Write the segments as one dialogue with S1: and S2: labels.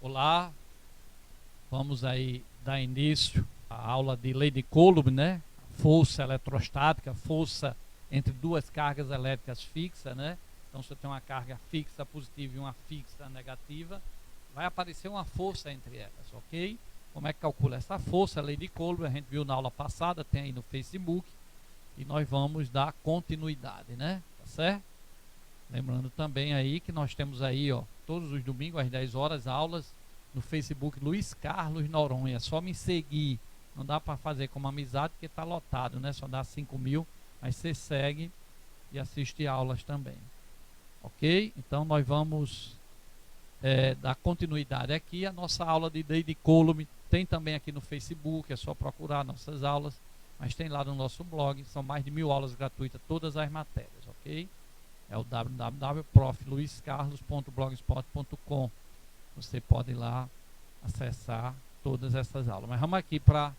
S1: Olá, vamos aí dar início à aula de lei de Coulomb, né? Força eletrostática, força entre duas cargas elétricas fixas, né? Então, se eu tenho uma carga fixa positiva e uma fixa negativa, vai aparecer uma força entre elas, ok? Como é que calcula essa força? A lei de Coulomb, a gente viu na aula passada, tem aí no Facebook, e nós vamos dar continuidade, né? Tá certo? Lembrando também aí que nós temos aí, ó, todos os domingos às 10 horas, aulas no Facebook Luiz Carlos Noronha. É só me seguir. Não dá para fazer como amizade porque está lotado, né? Só dá 5.000, mas você segue e assiste aulas também. Ok? Então nós vamos dar continuidade aqui. A nossa aula de lei de Coulomb tem também aqui no Facebook, é só procurar nossas aulas, mas tem lá no nosso blog, são mais de 1.000 aulas gratuitas, todas as matérias, ok? É o www.profluiscarlos.blogspot.com. Você pode ir lá acessar todas essas aulas. Mas vamos aqui para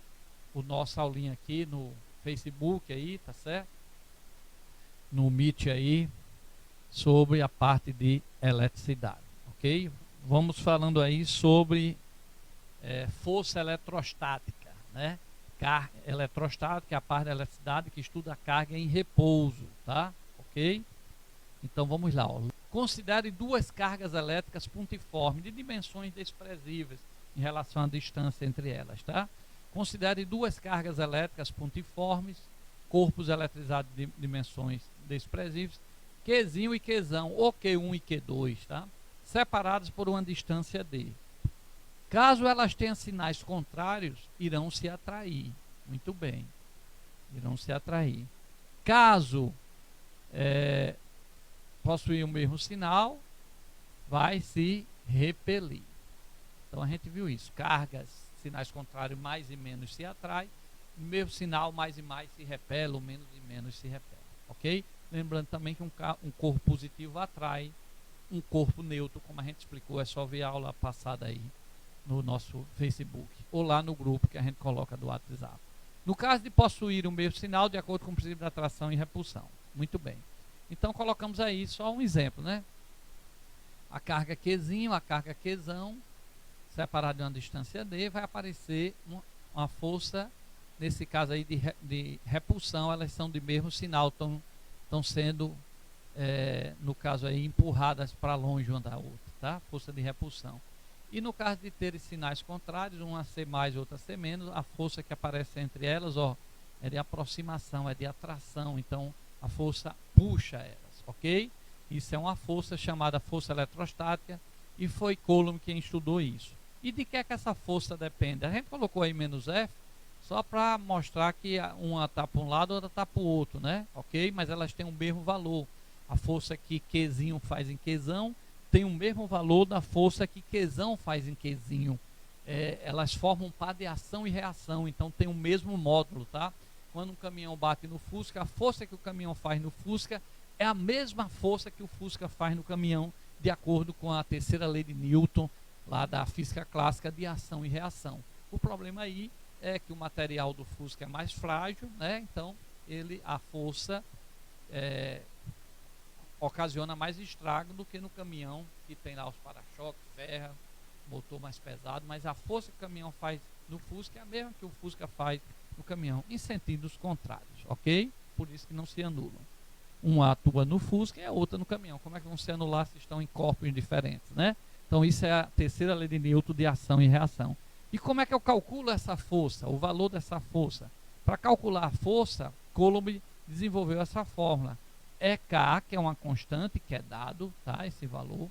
S1: o nosso aulinha aqui no Facebook aí, tá certo? No Meet aí, sobre a parte de eletricidade, ok? Vamos falando aí sobre força eletrostática, né? Carga eletrostática é a parte da eletricidade que estuda a carga em repouso, tá? Ok? Então vamos lá, ó. Considere duas cargas elétricas pontiformes de dimensões desprezíveis em relação à distância entre elas, tá? Considere duas cargas elétricas pontiformes, corpos eletrizados de dimensões desprezíveis, Qzinho e Qzão, ou Q1 e Q2, tá? Separados por uma distância D. Caso elas tenham sinais contrários, irão se atrair. Muito bem. Irão se atrair. Caso possuir o mesmo sinal, vai se repelir. Então a gente viu isso. Cargas, sinais contrários, mais e menos se atrai. O mesmo sinal, mais e mais se repele, ou menos e menos se repele. Ok? Lembrando também que um corpo positivo atrai um corpo neutro, como a gente explicou, é só ver a aula passada aí no nosso Facebook, ou lá no grupo que a gente coloca do WhatsApp. No caso de possuir o mesmo sinal, de acordo com o princípio de atração e repulsão. Muito bem. Então colocamos aí só um exemplo, né? A carga Qzinho, a carga Qzão, separada de uma distância D, vai aparecer uma força, nesse caso aí de repulsão, elas são de mesmo sinal, estão sendo, no caso aí, empurradas para longe uma da outra, tá? Força de repulsão. E no caso de terem sinais contrários, uma C mais, outra C menos, a força que aparece entre elas, ó, é de aproximação, é de atração, então a força puxa elas, ok? Isso é uma força chamada força eletrostática e foi Coulomb quem estudou isso. E de que é que essa força depende? A gente colocou aí menos F só para mostrar que uma está para um lado, outra está para o outro, né? Ok? Mas elas têm o mesmo valor. A força que Qzinho faz em Qzão tem o mesmo valor da força que Qzão faz em Qzinho. Elas formam par de ação e reação, então tem o mesmo módulo, tá? Quando um caminhão bate no Fusca, a força que o caminhão faz no Fusca é a mesma força que o Fusca faz no caminhão, de acordo com a terceira lei de Newton, lá da física clássica de ação e reação. O problema aí é que o material do Fusca é mais frágil, né? Então a força ocasiona mais estrago do que no caminhão, que tem lá os para-choques, ferro, motor mais pesado, mas a força que o caminhão faz no Fusca é a mesma que o Fusca faz no caminhão, em sentidos contrários, ok? Por isso que não se anulam. Uma atua no Fusca e a outra no caminhão. Como é que vão se anular se estão em corpos diferentes, né? Então isso é a terceira lei de Newton de ação e reação. E como é que eu calculo essa força, o valor dessa força? Para calcular a força, Coulomb desenvolveu essa fórmula. K, que é uma constante, que é dado, tá? Esse valor.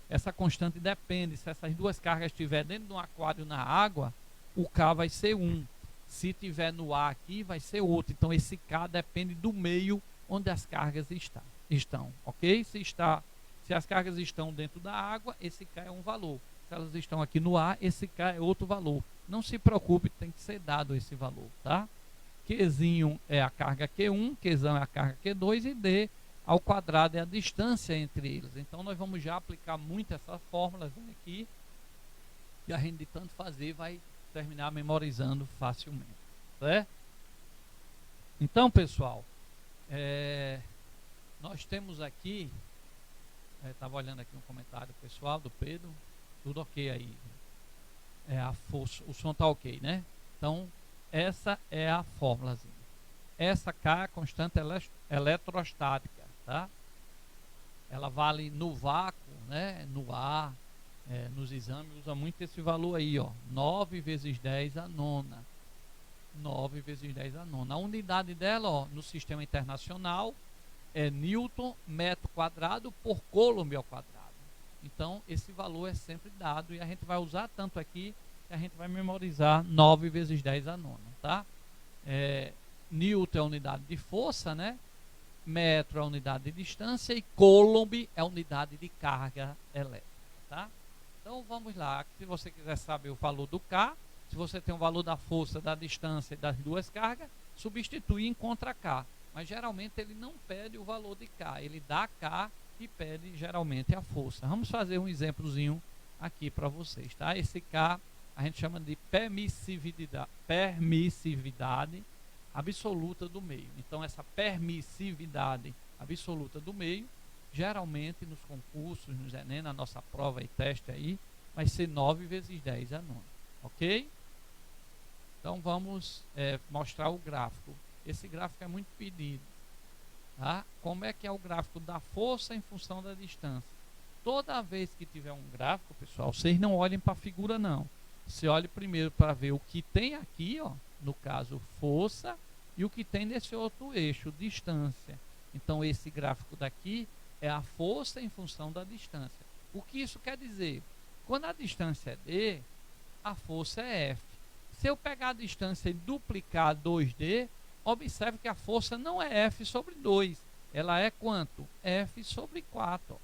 S1: Essa constante depende, se essas duas cargas estiverem dentro de um aquário na água, o K vai ser 1. Se estiver no ar aqui, vai ser outro. Então esse K depende do meio onde as cargas estão, ok? Se as cargas estão dentro da água, esse K é um valor. Se elas estão aqui no ar, esse K é outro valor. Não se preocupe, tem que ser dado esse valor, tá? Qzinho é a carga Q1, Qzão é a carga Q2 e D ao quadrado é a distância entre eles. Então nós vamos já aplicar muito essa fórmula aqui e a gente de tanto fazer vai terminar memorizando facilmente, certo? Então, pessoal, nós temos aqui, estava olhando aqui um comentário pessoal do Pedro, tudo ok aí, a força, o som tá ok, né? Então, essa é a fórmulazinha. Essa K é a constante eletrostática, tá? Ela vale no vácuo, né? No ar, nos exames, usa muito esse valor aí, ó. 9 vezes 10 a nona. 9 vezes 10 a nona. A unidade dela, ó, no sistema internacional, é Newton metro quadrado por Coulomb ao quadrado. Então, esse valor é sempre dado e a gente vai usar tanto aqui que a gente vai memorizar 9 vezes 10 a nona, tá? Newton é a unidade de força, né? Metro é a unidade de distância e Coulomb é a unidade de carga elétrica, tá? Então, vamos lá. Se você quiser saber o valor do K, se você tem o valor da força, da distância e das duas cargas, substitui e encontra K. Mas geralmente ele não pede o valor de K, ele dá K e pede geralmente a força. Vamos fazer um exemplozinho aqui para vocês, tá? Esse K a gente chama de permissividade absoluta do meio. Então essa permissividade absoluta do meio, geralmente nos concursos, nos Enem, na nossa prova e teste aí, vai ser 9 vezes 10 a nona, ok? Então vamos mostrar o gráfico. Esse gráfico é muito pedido, tá? Como é que é o gráfico da força em função da distância? Toda vez que tiver um gráfico, pessoal, vocês não olhem para a figura não. Você olhe primeiro para ver o que tem aqui, ó, no caso força, e o que tem nesse outro eixo, distância. Então esse gráfico daqui é a força em função da distância. O que isso quer dizer? Quando a distância é D, a força é F. Se eu pegar a distância e duplicar 2D, observe que a força não é F sobre 2. Ela é quanto? F sobre 4. Ó.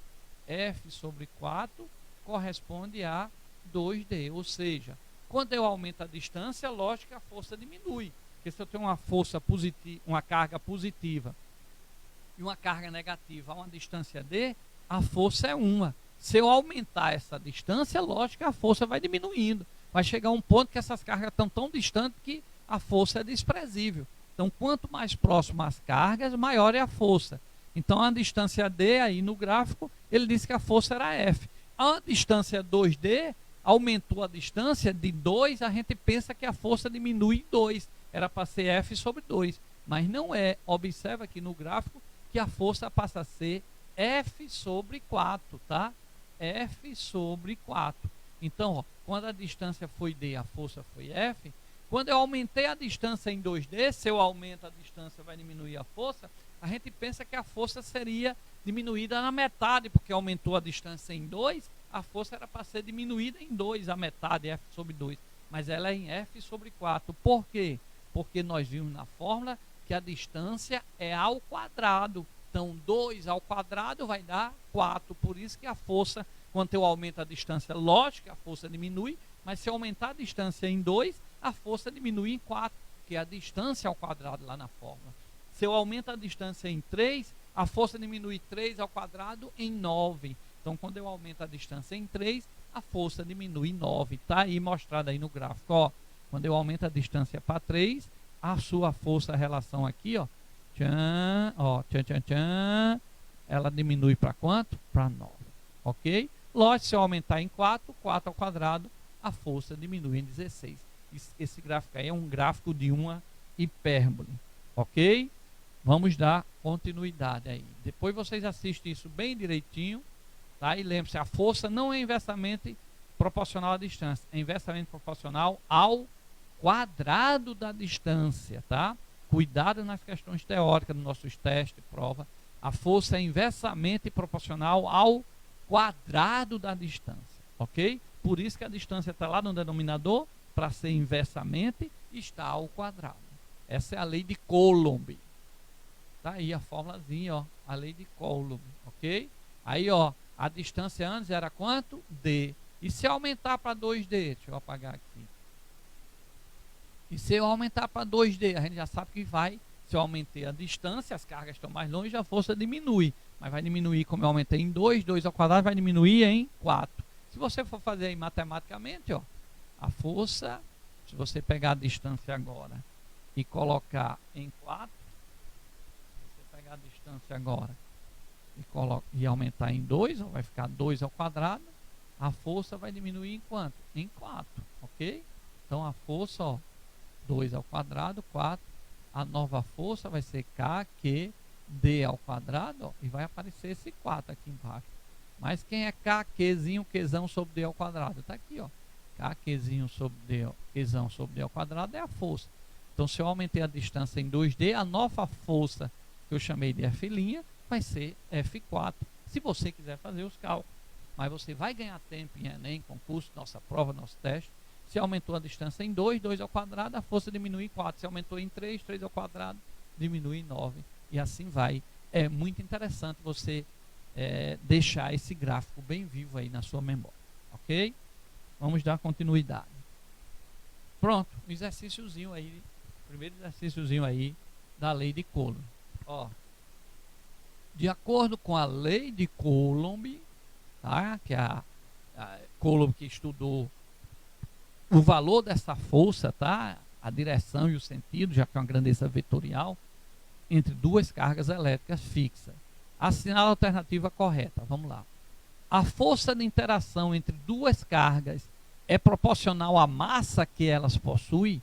S1: F sobre 4 corresponde a 2D. Ou seja, quando eu aumento a distância, lógico que a força diminui. Porque se eu tenho uma força positiva, uma carga positiva e uma carga negativa a uma distância D, a força é uma. Se eu aumentar essa distância, lógico que a força vai diminuindo. Vai chegar um ponto que essas cargas estão tão distantes que a força é desprezível. Então, quanto mais próximo as cargas, maior é a força. Então, a distância D aí no gráfico, ele disse que a força era F. A distância 2D, aumentou a distância de 2, a gente pensa que a força diminui em 2. Era para ser F sobre 2. Mas não é. Observa aqui no gráfico que a força passa a ser F sobre 4, tá? F sobre 4. Então, ó, quando a distância foi D, a força foi F. Quando eu aumentei a distância em 2D, se eu aumento a distância, vai diminuir a força. A gente pensa que a força seria diminuída na metade, porque aumentou a distância em 2, a força era para ser diminuída em 2, a metade, F sobre 2. Mas ela é em F sobre 4. Por quê? Porque nós vimos na fórmula que a distância é ao quadrado. Então, 2 ao quadrado vai dar 4. Por isso que a força, quando eu aumento a distância, lógico que a força diminui, mas se eu aumentar a distância em 2, a força diminui em 4, que é a distância ao quadrado lá na fórmula. Se eu aumento a distância em 3, a força diminui 3 ao quadrado em 9. Então, quando eu aumento a distância em 3, a força diminui em 9. Está aí mostrado aí no gráfico. Ó, quando eu aumento a distância para 3, a sua força, a relação aqui, ó, ela diminui para quanto? Para 9. Ok? Lógico, se eu aumentar em 4, 4 ao quadrado, a força diminui em 16. Esse gráfico aí é um gráfico de uma hipérbole. Ok? Vamos dar continuidade aí. Depois vocês assistem isso bem direitinho. Tá? E lembre-se, a força não é inversamente proporcional à distância. É inversamente proporcional ao quadrado da distância. Tá? Cuidado nas questões teóricas dos nossos testes, prova. A força é inversamente proporcional ao quadrado da distância. Ok? Por isso que a distância está lá no denominador, para ser inversamente, está ao quadrado. Essa é a lei de Coulomb. Tá aí a formulazinha, ó, a lei de Coulomb, ok? Aí, ó, a distância antes era quanto? D. E se eu aumentar para 2D? Deixa eu apagar aqui. E se eu aumentar para 2D? A gente já sabe que vai, se eu aumentei a distância, as cargas estão mais longe, a força diminui. Mas vai diminuir, como eu aumentei em 2, 2 ao quadrado vai diminuir em 4. Se você for fazer aí matematicamente, ó, a força, se você pegar a distância agora e colocar em 4, se você pegar a distância agora e aumentar em 2, vai ficar 2 ao quadrado, a força vai diminuir em quanto? Em 4, ok? ok? Então a força, ó, 2 ao quadrado, 4. A nova força vai ser KQD ao quadrado, ó, e vai aparecer esse 4 aqui embaixo. Mas quem é KQzinho, Qzão sobre D ao quadrado? Está aqui, ó. KQzinho sobre D, Qzão sobre D ao quadrado é a força. Então, se eu aumentei a distância em 2D, a nova força que eu chamei de F' vai ser F4. Se você quiser fazer os cálculos. Mas você vai ganhar tempo em Enem, concurso, nossa prova, nosso teste. Se aumentou a distância em 2, 2 ao quadrado, a força diminui em 4. Se aumentou em 3, 3 ao quadrado, diminui em 9. E assim vai. É muito interessante você deixar esse gráfico bem vivo aí na sua memória. Ok? Vamos dar continuidade. Pronto, um exercíciozinho aí. Primeiro exercíciozinho aí da lei de Coulomb. Ó, de acordo com a lei de Coulomb, tá? Que é a Coulomb que estudou o valor dessa força, tá? A direção e o sentido, já que é uma grandeza vetorial, entre duas cargas elétricas fixas. Assinala a alternativa correta. Vamos lá. A força de interação entre duas cargas é proporcional à massa que elas possuem?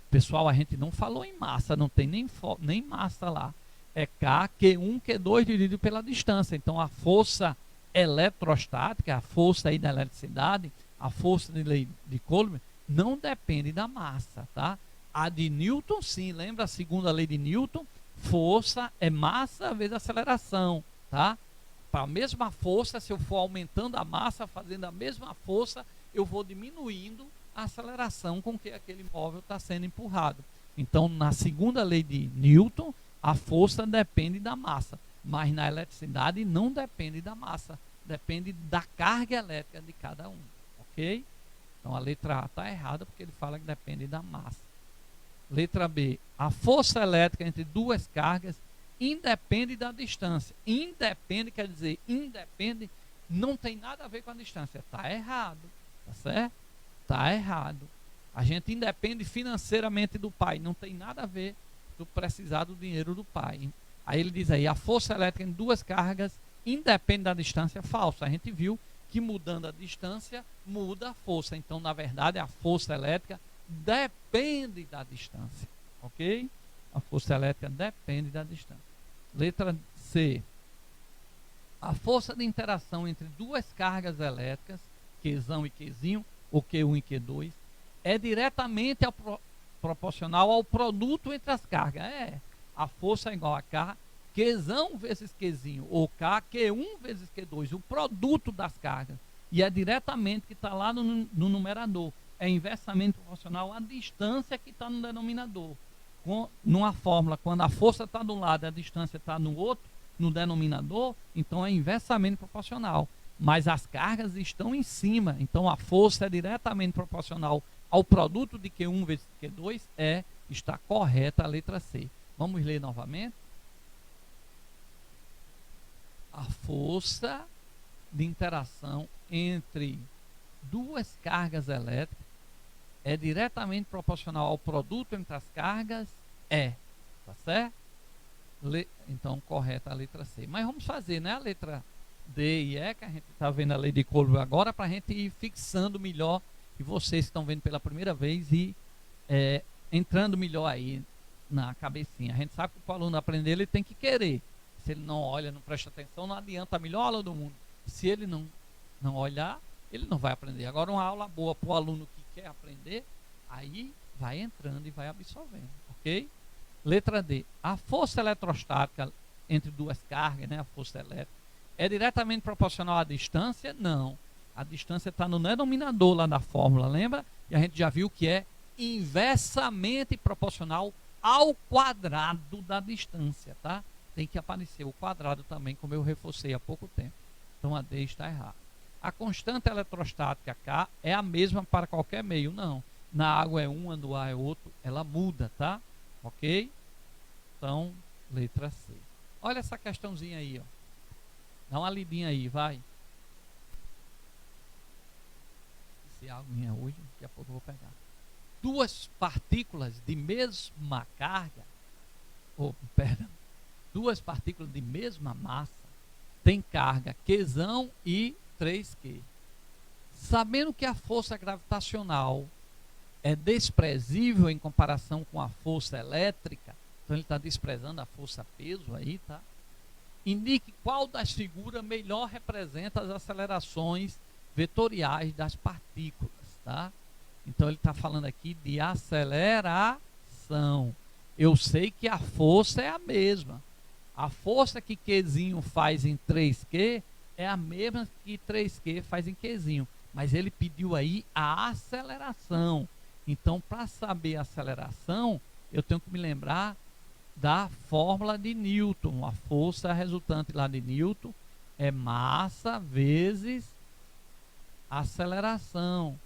S1: Pessoal, a gente não falou em massa, não tem nem massa lá. É K, Q1, Q2 dividido pela distância. Então, a força eletrostática, a força aí da eletricidade, a força de lei de Coulomb, não depende da massa, tá? A de Newton, sim, lembra a segunda lei de Newton? Força é massa vezes aceleração, tá? Para a mesma força, se eu for aumentando a massa, fazendo a mesma força, eu vou diminuindo a aceleração com que aquele móvel está sendo empurrado. Então, na segunda lei de Newton, a força depende da massa, mas na eletricidade não depende da massa, depende da carga elétrica de cada um, ok? Então, a letra A está errada porque ele fala que depende da massa. Letra B, a força elétrica entre duas cargas independe da distância. Independe quer dizer, independe não tem nada a ver com a distância. Está errado, tá certo? Está errado. A gente independe financeiramente do pai, não tem nada a ver do precisar do dinheiro do pai. Aí ele diz aí, a força elétrica em duas cargas independe da distância. Falso. A gente viu que mudando a distância, muda a força. Então, na verdade, a força elétrica depende da distância, ok? A força elétrica depende da distância. Letra C. A força de interação entre duas cargas elétricas, Qzão e Qzinho, ou Q1 e Q2, é diretamente proporcional ao produto entre as cargas. A força é igual a K, Qzão vezes Qzinho, ou K, Q1 vezes Q2, o produto das cargas. E é diretamente que está lá no numerador. É inversamente proporcional à distância que está no denominador. Numa fórmula, quando a força está de um lado e a distância está no outro, no denominador, então é inversamente proporcional. Mas as cargas estão em cima, então a força é diretamente proporcional ao produto de Q1 vezes Q2, está correta a letra C. Vamos ler novamente. A força de interação entre duas cargas elétricas é diretamente proporcional ao produto entre as cargas, tá certo? Então, correta a letra C. Mas vamos fazer, né, a letra D e E, que a gente está vendo a lei de Coulomb agora, para a gente ir fixando melhor, e vocês estão vendo pela primeira vez, e entrando melhor aí na cabecinha. A gente sabe que para o aluno aprender, ele tem que querer. Se ele não olha, não presta atenção, não adianta a melhor aula do mundo. Se ele não olhar, ele não vai aprender. Agora, uma aula boa para o aluno que quer aprender, aí vai entrando e vai absorvendo, ok? Letra D. A força eletrostática entre duas cargas, né, a força elétrica, é diretamente proporcional à distância? Não. A distância está no denominador lá da fórmula, lembra? E a gente já viu que é inversamente proporcional ao quadrado da distância, tá? Tem que aparecer o quadrado também, como eu reforcei há pouco tempo. Então a D está errada. A constante eletrostática K é a mesma para qualquer meio? Não. Na água é uma, no ar é outro, ela muda, tá? Ok? Então, letra C. Olha essa questãozinha aí, ó. Dá uma lidinha aí, vai. Esse aguinha hoje, daqui a pouco eu vou pegar. Duas partículas de mesma carga, duas partículas de mesma massa, tem carga Qzão e 3Q. Sabendo que a força gravitacional é desprezível em comparação com a força elétrica, então ele está desprezando a força-peso aí, tá? Indique qual das figuras melhor representa as acelerações vetoriais das partículas, tá? Então ele está falando aqui de aceleração. Eu sei que a força é a mesma. A força que Qzinho faz em 3Q é a mesma que 3Q faz em Qzinho. Mas ele pediu aí a aceleração. Então, para saber a aceleração, eu tenho que me lembrar da fórmula de Newton. A força resultante lá de Newton é massa vezes aceleração.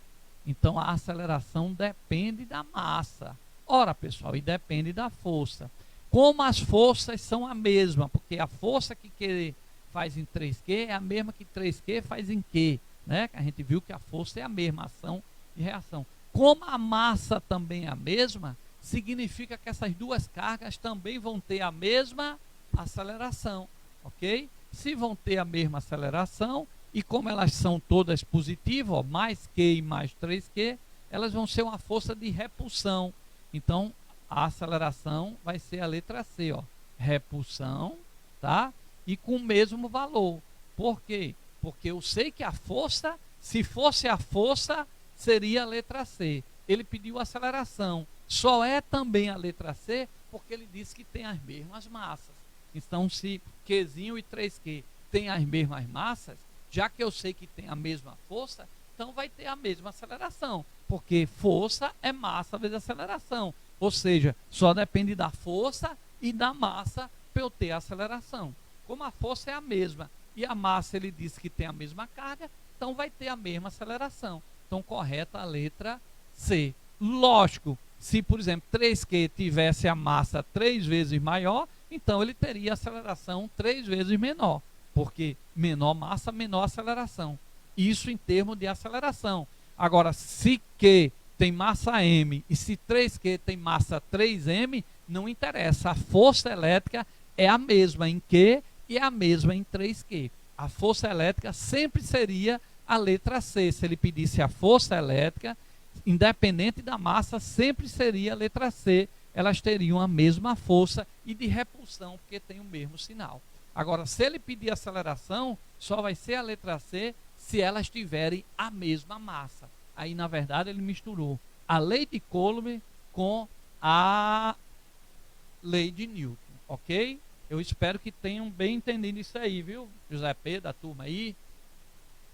S1: Então, a aceleração depende da massa. Ora, pessoal, e depende da força. Como as forças são a mesma, porque a força que Q faz em 3Q é a mesma que 3Q faz em Q, né? A gente viu que a força é a mesma, ação e reação. Como a massa também é a mesma, significa que essas duas cargas também vão ter a mesma aceleração, ok? Se vão ter a mesma aceleração, e como elas são todas positivas, ó, mais Q e mais 3Q, elas vão ser uma força de repulsão. Então, a aceleração vai ser a letra C, ó, repulsão, tá? E com o mesmo valor. Por quê? Porque eu sei que a força, se fosse a força, seria a letra C. Ele pediu aceleração. Só é também a letra C porque ele disse que tem as mesmas massas. Então, se Qzinho e 3Q têm as mesmas massas, já que eu sei que tem a mesma força, então vai ter a mesma aceleração, porque força é massa vezes aceleração. Ou seja, só depende da força e da massa para eu ter a aceleração. Como a força é a mesma e a massa ele disse que tem a mesma carga, então vai ter a mesma aceleração. Então, correta a letra C. Lógico, se, por exemplo, 3Q tivesse a massa 3 vezes maior, então ele teria a aceleração 3 vezes menor, porque menor massa, menor aceleração. Isso em termos de aceleração. Agora, se Q tem massa m e se 3Q tem massa 3m, não interessa. A força elétrica é a mesma em Q e é a mesma em 3Q. A força elétrica sempre seria a letra C. Se ele pedisse a força elétrica, independente da massa, sempre seria a letra C. Elas teriam a mesma força e de repulsão, porque tem o mesmo sinal. Agora, se ele pedir aceleração, só vai ser a letra C se elas tiverem a mesma massa. Aí, na verdade, ele misturou a lei de Coulomb com a lei de Newton, ok? Eu espero que tenham bem entendido isso aí, viu? José P, da turma aí.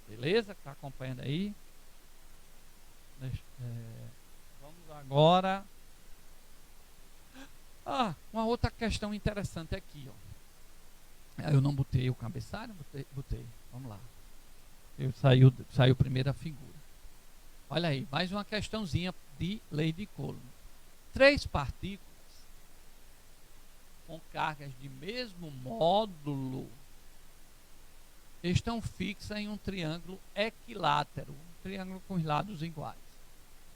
S1: Beleza? Que está acompanhando aí. Vamos agora. Uma outra questão interessante aqui, ó. Eu não botei o cabeçalho, botei. Vamos lá. Saiu primeiro a figura. Olha aí, mais uma questãozinha de lei de Coulomb. 3 partículas com cargas de mesmo módulo estão fixas em um triângulo equilátero, um triângulo com os lados iguais.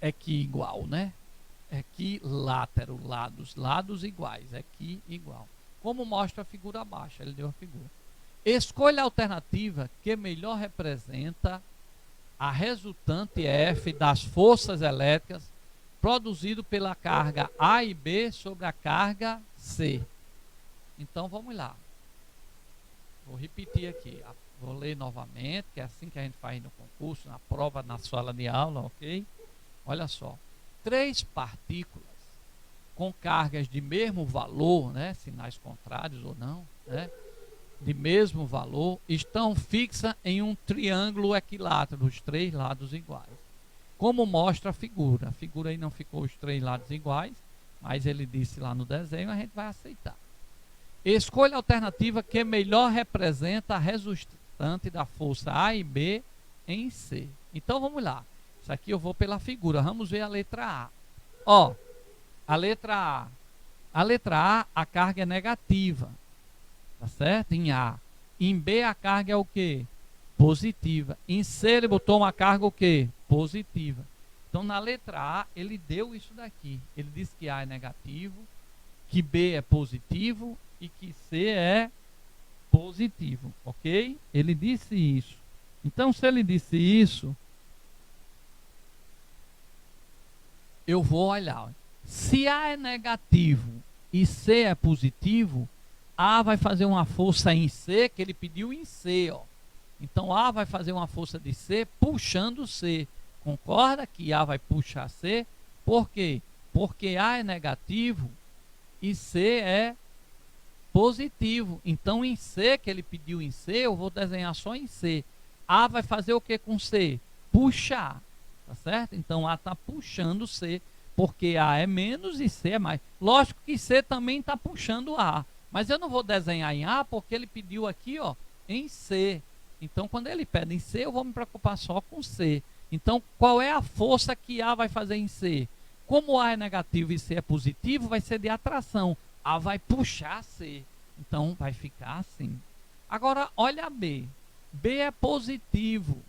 S1: Equi-igual, né? Equilátero, lados iguais, equi-igual. Como mostra a figura abaixo, ele deu a figura. Escolha a alternativa que melhor representa a resultante F das forças elétricas produzido pela carga A e B sobre a carga C. Então vamos lá. Vou repetir aqui. Vou ler novamente, que é assim que a gente faz no concurso, na prova, na sala de aula, ok? Olha só. 3 partículas com cargas de mesmo valor, né, sinais contrários ou não, né, de mesmo valor, estão fixas em um triângulo equilátero, os 3 lados iguais. Como mostra a figura. A figura aí não ficou os 3 lados iguais, mas ele disse lá no desenho, a gente vai aceitar. Escolha a alternativa que melhor representa a resultante da força A e B em C. Então vamos lá. Isso aqui eu vou pela figura. Vamos ver a letra A. Ó, a letra A. A letra A, a carga é negativa. Tá certo? Em A. Em B, a carga é o quê? Positiva. Em C, ele botou uma carga o quê? Positiva. Então, na letra A, ele deu isso daqui. Ele disse que A é negativo, que B é positivo e que C é positivo. Ok? Ele disse isso. Então, se ele disse isso, eu vou olhar. Se A é negativo e C é positivo, A vai fazer uma força em C, que ele pediu em C, ó. Então A vai fazer uma força de C puxando C. Concorda que A vai puxar C? Por quê? Porque A é negativo e C é positivo. Então em C, que ele pediu em C, eu vou desenhar só em C. A vai fazer o que com C? Puxar. Tá certo? Então A está puxando C, porque A é menos e C é mais. Lógico que C também está puxando A. Mas eu não vou desenhar em A porque ele pediu aqui, ó, em C. Então quando ele pede em C, eu vou me preocupar só com C. Então qual é a força que A vai fazer em C? Como A é negativo e C é positivo, vai ser de atração. A vai puxar C. Então vai ficar assim. Agora olha B. B é positivo.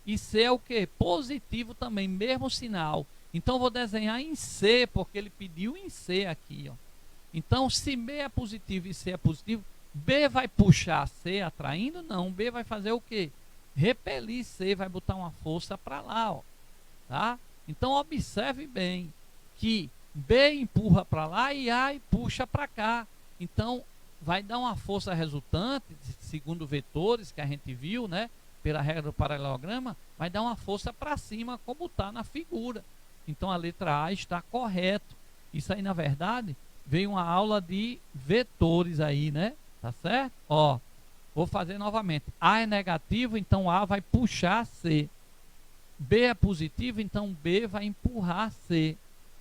S1: E C é o que? Positivo também, mesmo sinal. Então vou desenhar em C, porque ele pediu em C aqui, ó. Então se B é positivo e C é positivo, B vai puxar C atraindo? Não. B vai fazer o que? Repelir C, vai botar uma força para lá, ó. Tá? Então observe bem que B empurra para lá e A puxa para cá. Então vai dar uma força resultante, segundo vetores que a gente viu, né? Pela regra do paralelograma, vai dar uma força para cima, como está na figura. Então a letra A está correto. Isso aí, na verdade, veio uma aula de vetores aí, né? Tá certo? Ó, vou fazer novamente. A é negativo, então A vai puxar C. B é positivo, então B vai empurrar C.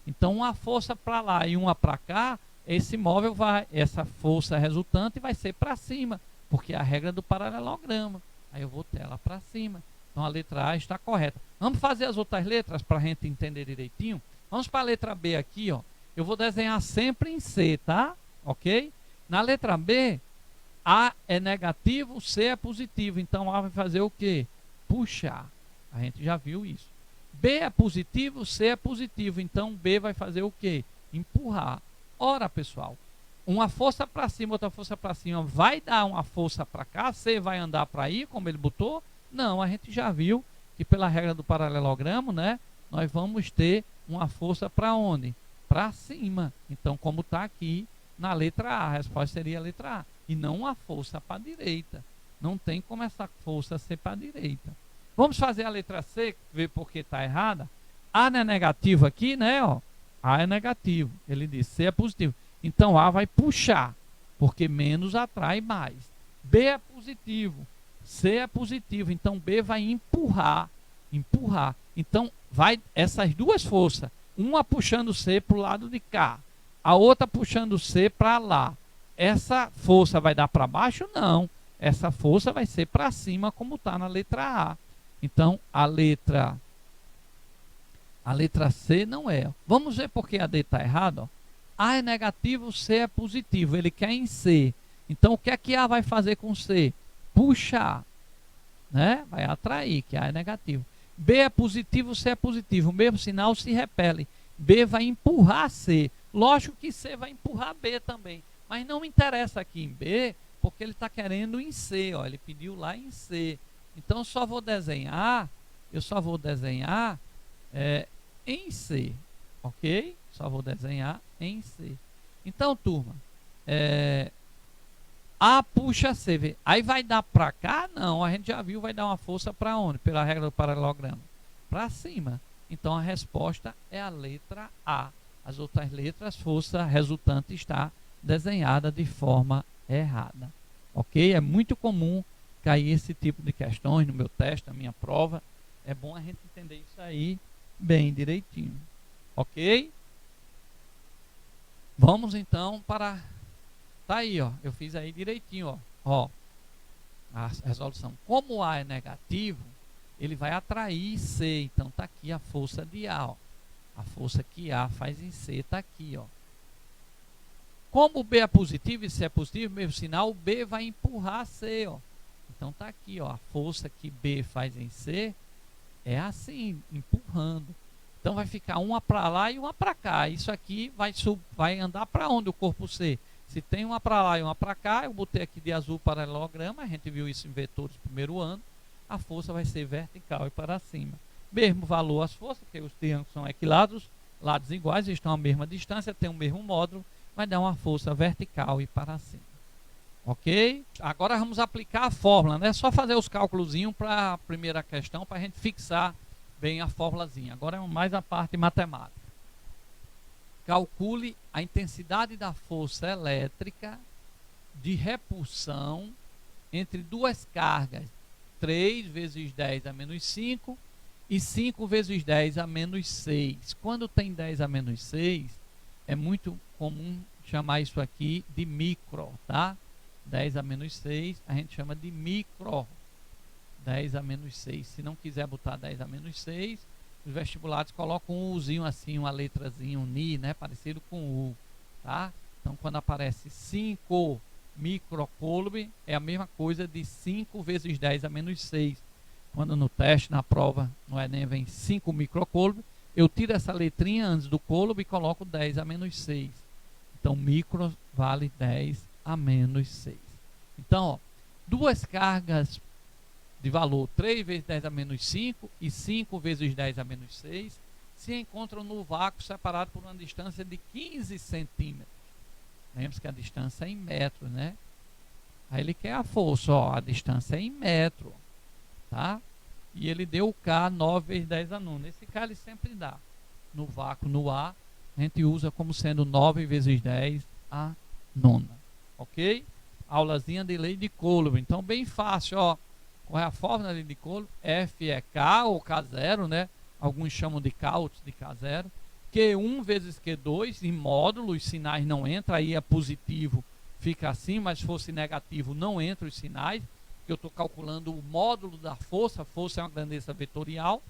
S1: Então uma força para lá e uma para cá, esse móvel vai, essa força resultante vai ser para cima, porque é a regra do paralelograma. Aí eu vou ter ela para cima. Então a letra A está correta. Vamos fazer as outras letras para a gente entender direitinho. Vamos para a letra B aqui, ó. Eu vou desenhar sempre em C, tá? Ok? Na letra B, A é negativo, C é positivo. Então A vai fazer o quê? Puxar. A gente já viu isso. B é positivo, C é positivo. Então B vai fazer o quê? Empurrar. Ora, pessoal, uma força para cima, outra força para cima, vai dar uma força para cá? C vai andar para aí, como ele botou? Não, a gente já viu que pela regra do paralelogramo, né, nós vamos ter uma força para onde? Para cima. Então, como está aqui na letra A, a resposta seria a letra A. E não uma força para a direita. Não tem como essa força ser para a direita. Vamos fazer a letra C, ver por que está errada. A não é negativo aqui, né? Ó. A é negativo. Ele diz C é positivo. Então A vai puxar, porque menos atrai mais. B é positivo. C é positivo. Então B vai empurrar. Empurrar. Então vai essas duas forças. Uma puxando C para o lado de cá. A outra puxando C para lá. Essa força vai dar para baixo? Não. Essa força vai ser para cima, como está na letra A. Então a letra C não é. Vamos ver por que a D está errada. A é negativo, C é positivo. Ele quer em C. Então o que é que A vai fazer com C? Puxar. Né? Vai atrair, que A é negativo. B é positivo, C é positivo. O mesmo sinal se repele. B vai empurrar C. Lógico que C vai empurrar B também. Mas não me interessa aqui em B, porque ele está querendo em C. Ó. Ele pediu lá em C. Então eu só vou desenhar em C, ok? Só vou desenhar em C. Então, turma, A puxa C. Aí vai dar para cá? Não, a gente já viu, vai dar uma força para onde? Pela regra do paralelogramo. Para cima. Então a resposta é a letra A. As outras letras, força resultante está desenhada de forma errada. Ok? É muito comum cair esse tipo de questões no meu teste, na minha prova. É bom a gente entender isso aí bem direitinho. Ok? Vamos então para... Tá aí, ó. Eu fiz aí direitinho, ó. A resolução. Como A é negativo, ele vai atrair C. Então tá aqui a força de A, ó. A força que A faz em C tá aqui, ó. Como B é positivo e C é positivo, mesmo sinal, o B vai empurrar C, ó. Então tá aqui, ó, a força que B faz em C é assim, empurrando. Então vai ficar uma para lá e uma para cá. Isso aqui vai andar para onde o corpo C? Se tem uma para lá e uma para cá, eu botei aqui de azul paralelograma, a gente viu isso em vetores do primeiro ano, a força vai ser vertical e para cima. Mesmo valor as forças, porque os triângulos são equiláteraos, lados iguais, estão à mesma distância, tem o mesmo módulo, vai dar uma força vertical e para cima. Ok? Agora vamos aplicar a fórmula, né? Só fazer os cálculos para a primeira questão, para a gente fixar bem a fórmulazinha. Agora é mais a parte matemática. Calcule a intensidade da força elétrica de repulsão entre duas cargas, 3 vezes 10 a menos 5 e 5 vezes 10 a menos 6. Quando tem 10 a menos 6, é muito comum chamar isso aqui de micro, tá? 10 a menos 6, a gente chama de micro. 10 a menos 6. Se não quiser botar 10 a menos 6, os vestibulares colocam um Uzinho assim, uma letrazinha, um Ni, né? Parecido com U, tá? Então, quando aparece 5 microcoulomb, é a mesma coisa de 5 vezes 10 a menos 6. Quando no teste, na prova, no Enem vem 5 microcoulomb, eu tiro essa letrinha antes do coulomb e coloco 10 a menos 6. Então, micro vale 10 a menos 6. Então, ó, duas cargas de valor 3 vezes 10 a menos 5 e 5 vezes 10 a menos 6 se encontram no vácuo separado por uma distância de 15 centímetros. Lembre-se que a distância é em metros, né? Aí ele quer a força, ó, a distância é em metro, tá? E ele deu o K 9 vezes 10 a nona. Esse K ele sempre dá. No vácuo, no A, a gente usa como sendo 9 vezes 10 a nona. Ok? Aulazinha de lei de Coulomb. Então, bem fácil, ó. Qual é a fórmula da lei de Coulomb? F é K ou K0, né? Alguns chamam de K, outros de K0. Q1 vezes Q2, em módulo, os sinais não entram, aí é positivo, fica assim, mas se fosse negativo, não entram os sinais, porque eu estou calculando o módulo da força, a força é uma grandeza vetorial,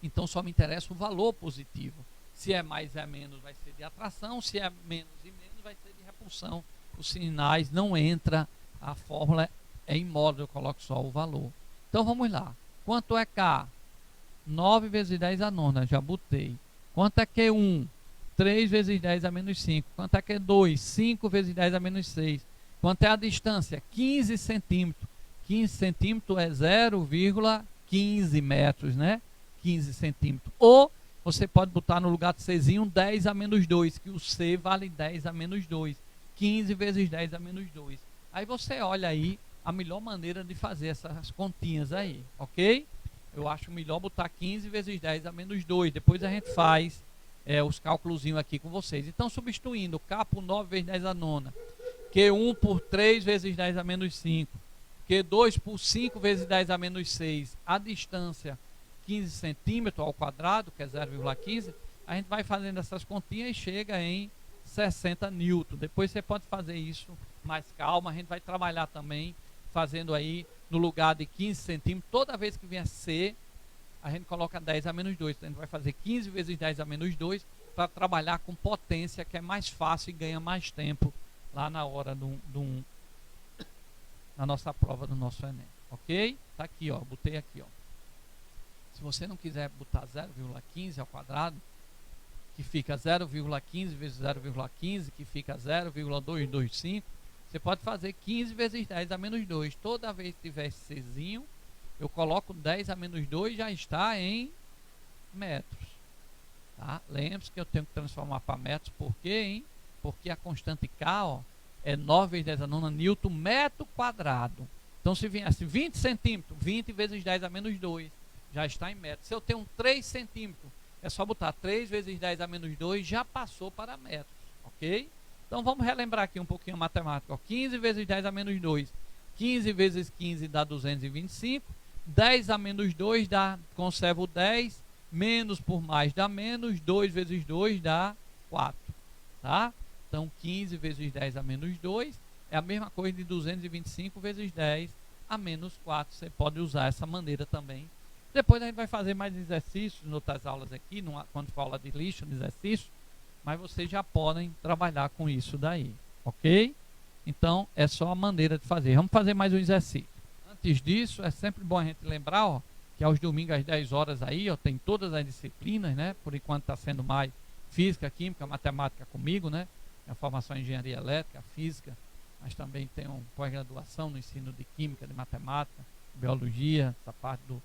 S1: então só me interessa o valor positivo. Se é mais é menos, vai ser de atração, se é menos e menos, vai ser de repulsão. Os sinais não entram, a fórmula é em módulo, eu coloco só o valor. Então vamos lá. Quanto é K? 9 vezes 10 a nona, já botei. Quanto é Q1? 3 vezes 10 a menos 5. Quanto é Q2? 5 vezes 10 a menos 6. Quanto é a distância? 15 centímetros. 15 centímetros é 0,15 metros, né? 15 centímetros. Ou você pode botar no lugar do Czinho 10 a menos 2, que o C vale 10 a menos 2. 15 vezes 10 a menos 2. Aí você olha aí a melhor maneira de fazer essas continhas aí, ok? Eu acho melhor botar 15 vezes 10 a menos 2. Depois a gente faz os cálculos aqui com vocês. Então, substituindo K por 9 vezes 10 a nona, Q1 por 3 vezes 10 a menos 5, Q2 por 5 vezes 10 a menos 6, a distância 15 centímetros ao quadrado, que é 0,15, a gente vai fazendo essas continhas e chega em 60 newton. Depois você pode fazer isso mais calma. A gente vai trabalhar também fazendo aí no lugar de 15 centímetros. Toda vez que vier C, a gente coloca 10 a menos 2. Então, a gente vai fazer 15 vezes 10 a menos 2 para trabalhar com potência, que é mais fácil e ganha mais tempo lá na hora na nossa prova do nosso Enem. Ok? Tá aqui, ó. Botei aqui, ó. Se você não quiser botar 0,15 ao quadrado, que fica 0,15 vezes 0,15, que fica 0,225, você pode fazer 15 vezes 10 a menos 2. Toda vez que tiver esse Czinho, eu coloco 10 a menos 2, já está em metros. Tá? Lembre-se que eu tenho que transformar para metros. Por quê, hein? Porque a constante K, ó, é 9 vezes 10 a nona newton metro quadrado. Então, se viesse 20 centímetros, 20 vezes 10 a menos 2, já está em metros. Se eu tenho 3 centímetros, é só botar 3 vezes 10 a menos 2, já passou para metros. Ok? Então, vamos relembrar aqui um pouquinho a matemática. Ó. 15 vezes 10 a menos 2. 15 vezes 15 dá 225. 10 a menos 2 dá, conserva o 10. Menos por mais dá menos. 2 vezes 2 dá 4. Tá? Então, 15 vezes 10 a menos 2 é a mesma coisa de 225 vezes 10 a menos 4. Você pode usar essa maneira também. Depois a gente vai fazer mais exercícios em outras aulas aqui, quando fala de lixo, de exercício. Mas vocês já podem trabalhar com isso daí, ok? Então, é só a maneira de fazer. Vamos fazer mais um exercício. Antes disso, é sempre bom a gente lembrar, ó, que aos domingos às 10 horas aí, ó, tem todas as disciplinas, né? Por enquanto está sendo mais física, química, matemática comigo, né? A formação em engenharia elétrica, física, mas também tem uma pós-graduação no ensino de química, de matemática, biologia, essa parte do...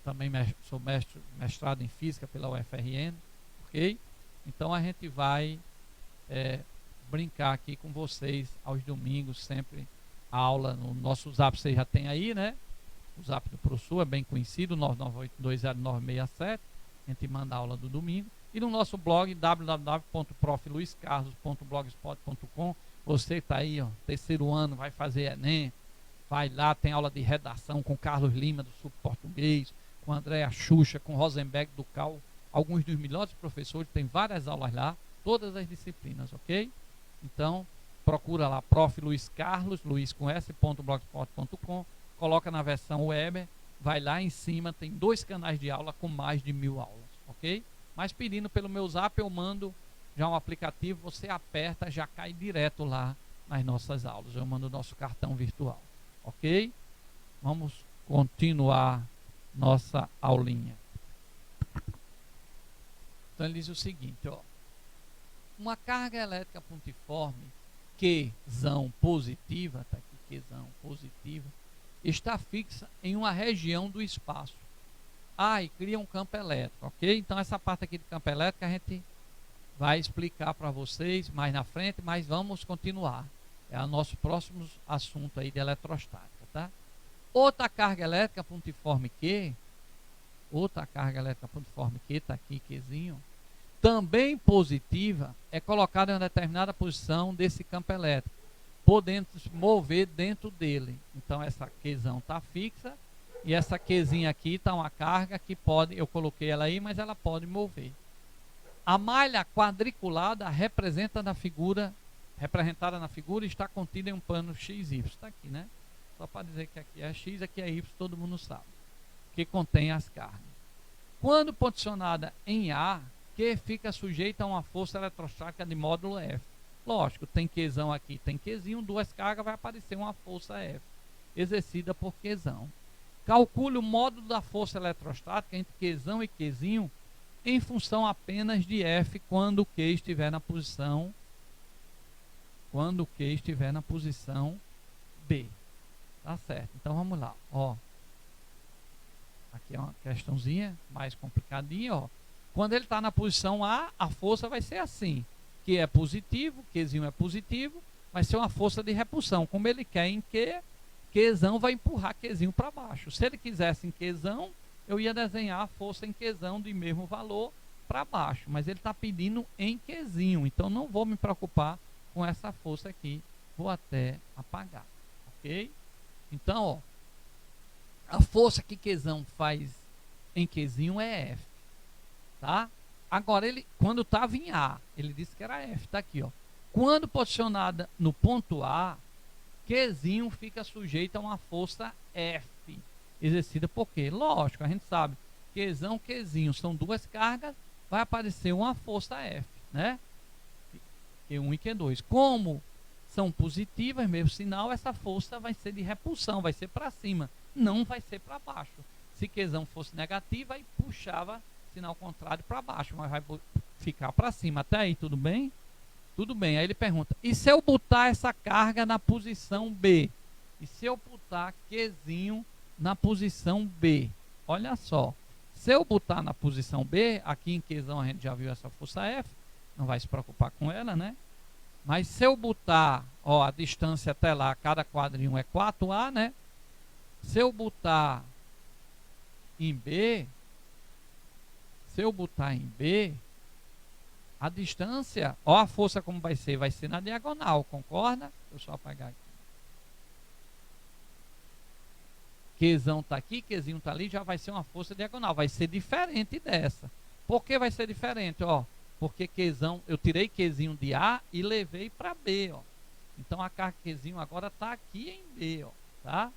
S1: Também sou mestrado em física pela UFRN, ok? Então a gente vai brincar aqui com vocês aos domingos, sempre a aula no nosso zap, você já tem aí, né? O zap do ProSul é bem conhecido, 998209667. A gente manda a aula do domingo. E no nosso blog, www.profluiscarlos.blogspot.com. Você está aí, ó, terceiro ano, vai fazer Enem, vai lá, tem aula de redação com Carlos Lima, do Sul Português, com Andréa Xuxa, com Rosenberg do Cal, alguns dos melhores professores, tem várias aulas lá, todas as disciplinas, ok? Então, procura lá, Prof. Luiz Carlos, Luiz com s.blogspot.com, coloca na versão web, vai lá em cima, tem 2 canais de aula com mais de 1000 aulas, ok? Mas pedindo pelo meu zap, eu mando já um aplicativo, você aperta, já cai direto lá nas nossas aulas, eu mando o nosso cartão virtual, ok? Vamos continuar nossa aulinha. Então ele diz o seguinte, ó, uma carga elétrica pontiforme Qzão positiva, tá aqui Qzão positiva, está fixa em uma região do espaço. E cria um campo elétrico, ok? Então essa parte aqui de campo elétrico a gente vai explicar para vocês mais na frente, mas vamos continuar. É o nosso próximo assunto aí de eletrostática, tá? Outra carga elétrica pontiforme Q, tá aqui Qzinho, também positiva, é colocada em uma determinada posição desse campo elétrico, podendo se mover dentro dele. Então essa Qzão está fixa e essa Qzinha aqui está uma carga que pode, eu coloquei ela aí, mas ela pode mover. A malha quadriculada representada na figura está contida em um pano XY. Está aqui, né? Só para dizer que aqui é X, aqui é Y, todo mundo sabe. Que contém as cargas. Quando posicionada em A, Q fica sujeita a uma força eletrostática de módulo F. Lógico, tem Qzão aqui, tem Qzinho, 2 cargas, vai aparecer uma força F, exercida por Qzão. Calcule o módulo da força eletrostática entre Qzão e Qzinho em função apenas de F quando Q estiver na posição B. Tá certo? Então vamos lá, ó. Aqui é uma questãozinha mais complicadinha, ó. Quando ele está na posição A, a força vai ser assim. Q é positivo, Qzinho é positivo, vai ser uma força de repulsão. Como ele quer em Q, Qzão vai empurrar Qzinho para baixo. Se ele quisesse em Qzão, eu ia desenhar a força em Qzão de mesmo valor para baixo. Mas ele está pedindo em Qzinho, então não vou me preocupar com essa força aqui. Vou até apagar, ok? Então, ó, a força que Qzão faz em Qzinho é F, tá? Agora, ele, quando estava em A, ele disse que era F, tá aqui, ó. Quando posicionada no ponto A, Qzinho fica sujeito a uma força F, exercida por quê? Lógico, a gente sabe, Qzão, Qzinho são 2 cargas, vai aparecer uma força F, né? Q1 e Q2. Como são positivas, mesmo sinal, essa força vai ser de repulsão, vai ser para cima, não vai ser para baixo. Se Qzão fosse negativa, aí puxava sinal contrário para baixo, mas vai ficar para cima. Até aí, tudo bem? Tudo bem. Aí ele pergunta, e se eu botar essa carga na posição B? E se eu botar Qzinho na posição B? Olha só, se eu botar na posição B, aqui em Qzão a gente já viu essa força F, não vai se preocupar com ela, né? Mas se eu botar, ó, a distância até lá, cada quadrinho é 4A, né? Se eu botar em B, a distância, ó a força como vai ser na diagonal, concorda? Deixa eu só apagar aqui. Qzão está aqui, Qzinho está ali, já vai ser uma força diagonal, vai ser diferente dessa. Por que vai ser diferente? Ó, porque Qzão, eu tirei Qzinho de A e levei para B, ó. Então a carga Qzinho agora está aqui em B, ó, tá?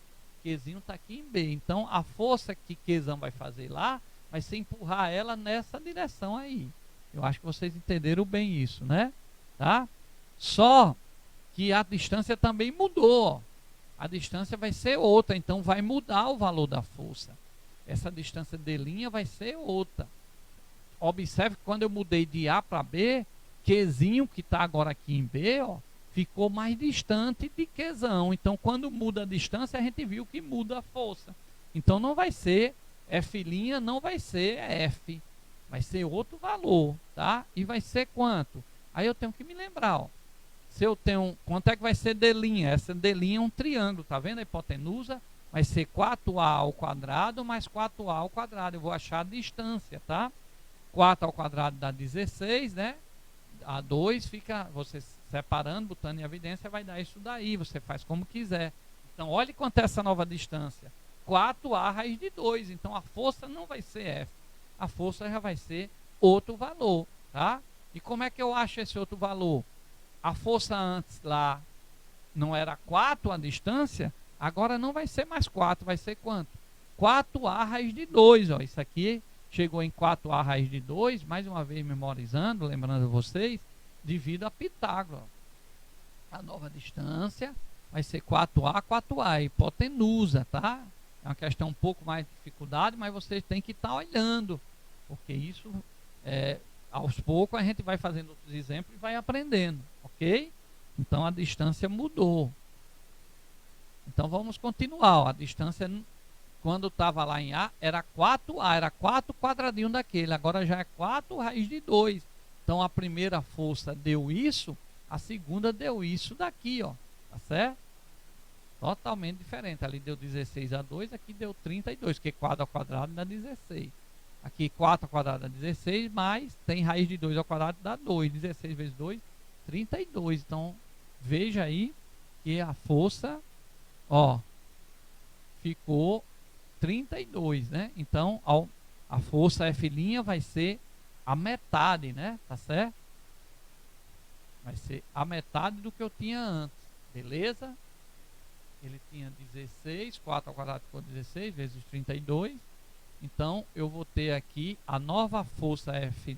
S1: Qzinho está aqui em B. Então a força que Qzão vai fazer lá vai ser empurrar ela nessa direção aí. Eu acho que vocês entenderam bem isso, né? Tá? Só que a distância também mudou, ó. A distância vai ser outra, então vai mudar o valor da força. Essa distância de linha vai ser outra. Observe que quando eu mudei de A para B, Qzinho, que está agora aqui em B, ó, ficou mais distante de Qzão. Então, quando muda a distância, a gente viu que muda a força. Então, não vai ser F', não vai ser F. vai ser outro valor, tá? E vai ser quanto? Aí eu tenho que me lembrar, ó. Se eu tenho, quanto é que vai ser d'? Essa d' é um triângulo, tá vendo? A hipotenusa vai ser 4a ao quadrado mais 4a ao quadrado. Eu vou achar a distância, tá? 4 ao quadrado dá 16, né? A 2 fica, você separando, botando em evidência, vai dar isso daí. Você faz como quiser. Então, olhe quanto é essa nova distância. 4a raiz de 2. Então, a força não vai ser F. A força já vai ser outro valor, tá? E como é que eu acho esse outro valor? A força antes lá não era 4 a distância, agora não vai ser mais 4, vai ser quanto? 4a raiz de 2, ó. Isso aqui chegou em 4a raiz de 2, mais uma vez memorizando, lembrando vocês, devido a Pitágoras. A nova distância vai ser 4a, 4a, hipotenusa, tá? É uma questão um pouco mais de dificuldade, mas vocês têm que estar olhando, porque isso, aos poucos, a gente vai fazendo outros exemplos e vai aprendendo, ok? Então, a distância mudou. Então, vamos continuar, ó. A distância, quando estava lá em A, era 4A, era 4 quadradinho daquele, agora já é 4 raiz de 2. Então, a primeira força deu isso, a segunda deu isso daqui, ó, tá certo? Totalmente diferente. Ali deu 16 a 2, aqui deu 32, porque 4 ao quadrado dá 16. Aqui 4 ao quadrado dá 16, mais tem raiz de 2 ao quadrado dá 2. 16 vezes 2, 32. Então, veja aí que a força, ó, ficou 32, né? Então, a força F' vai ser a metade, né? Tá certo? Vai ser a metade do que eu tinha antes, beleza? Ele tinha 16, 4 ao quadrado ficou 16 vezes 32. Então, eu vou ter aqui a nova força F'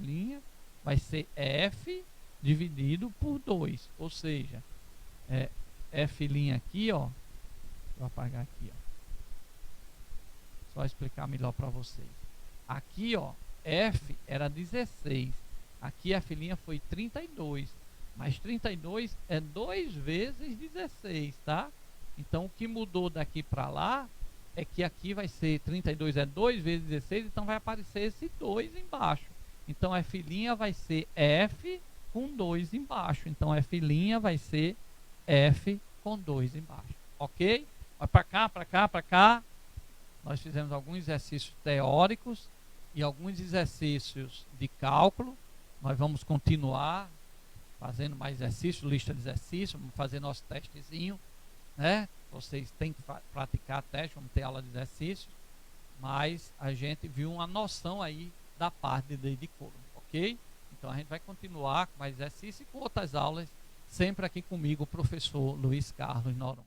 S1: vai ser F dividido por 2. Ou seja, F' aqui, ó. Vou apagar aqui, ó. Só explicar melhor para vocês. Aqui, ó, F era 16. Aqui F' foi 32. Mas 32 é 2 vezes 16, tá? Então, o que mudou daqui para lá é que aqui vai ser 32 é 2 vezes 16, então vai aparecer esse 2 embaixo. Então, F' vai ser F com 2 embaixo. Então, F' vai ser F com 2 embaixo. Ok? Vai para cá, para cá, para cá. Nós fizemos alguns exercícios teóricos e alguns exercícios de cálculo. Nós vamos continuar fazendo mais exercícios, lista de exercícios, vamos fazer nosso testezinho, né? Vocês têm que praticar teste, vamos ter aula de exercícios, mas a gente viu uma noção aí da parte de Coulomb, ok? Então a gente vai continuar com mais exercícios e com outras aulas, sempre aqui comigo, o professor Luiz Carlos Noronha.